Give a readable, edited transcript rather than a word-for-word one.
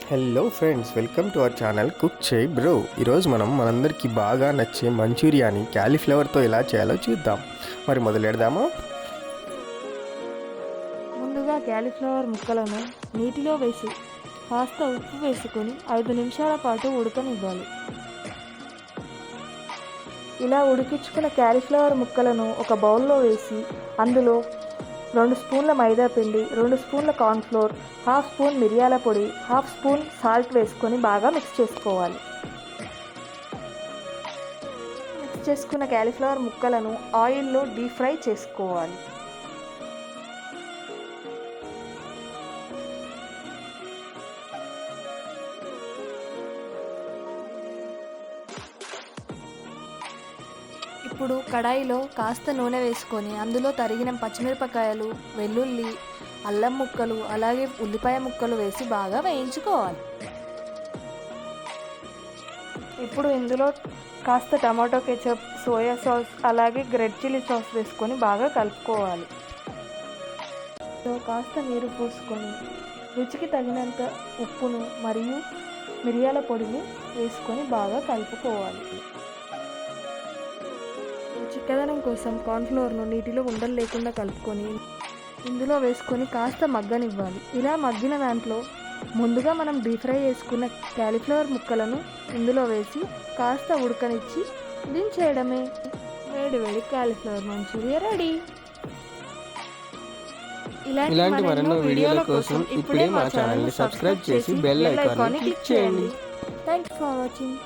Hello friends, welcome to our channel cook చేయి bro. ఈరోజు మనందరికీ బాగా నచ్చే మంచూరియాని క్యాలీఫ్లవర్తో ఎలా చేయాలో చూద్దాం. మరి మొదలెడదామా? ముందుగా క్యాలీఫ్లవర్ ముక్కలను నీటిలో వేసి కాస్త ఉప్పు వేసుకొని 5 నిమిషాల పాటు ఉడకనివ్వాలి. ఇలా ఉడికించుకున్న క్యాలీఫ్లవర్ ముక్కలను ఒక బౌల్లో వేసి అందులో 2 స్పూన్ల మైదా పిండి, 2 స్పూన్ల కార్న్ఫ్లోర్, 1/2 స్పూన్ మిరియాల పొడి, 1/2 స్పూన్ సాల్ట్ వేసుకొని బాగా మిక్స్ చేసుకోవాలి. మిక్స్ చేసుకున్న క్యాలీఫ్లవర్ ముక్కలను ఆయిల్లో డీప్ ఫ్రై చేసుకోవాలి. ఇప్పుడు కడాయిలో కాస్త నూనె వేసుకొని అందులో తరిగిన పచ్చిమిరపకాయలు, వెల్లుల్లి, అల్లం ముక్కలు, అలాగే ఉల్లిపాయ ముక్కలు వేసి బాగా వేయించుకోవాలి. ఇప్పుడు ఇందులో కాస్త టమాటో కెచప్, సోయా సాస్, అలాగే రెడ్ చిల్లీ సాస్ వేసుకొని బాగా కలుపుకోవాలి. కాస్త నీరు పోసుకొని రుచికి తగినంత ఉప్పును మరియు మిరియాల పొడిని వేసుకొని బాగా కలుపుకోవాలి. చిక్కదనం కోసం కార్న్ఫ్లోర్ను నీటిలో ఉండలు లేకుండా కలుపుకొని ఇందులో వేసుకొని కాస్త మగ్గనివ్వాలి. ఇలా మగ్గిన దాంట్లో ముందుగా మనం డీప్ ఫ్రై చేసుకున్న క్యాలీఫ్లవర్ ముక్కలను ఇందులో వేసి కాస్త ఉడకనిచ్చి దించేయడమే. వేడి వేడి క్యాలీఫ్లవర్ మంచూరియా రెడీ. ఇలాంటి మరెన్నో వీడియోల కోసం ఇప్పుడే మా ఛానల్ని సబ్స్క్రైబ్ చేసి బెల్ ఐకాన్ని క్లిక్ చేయండి. Thanks for watching.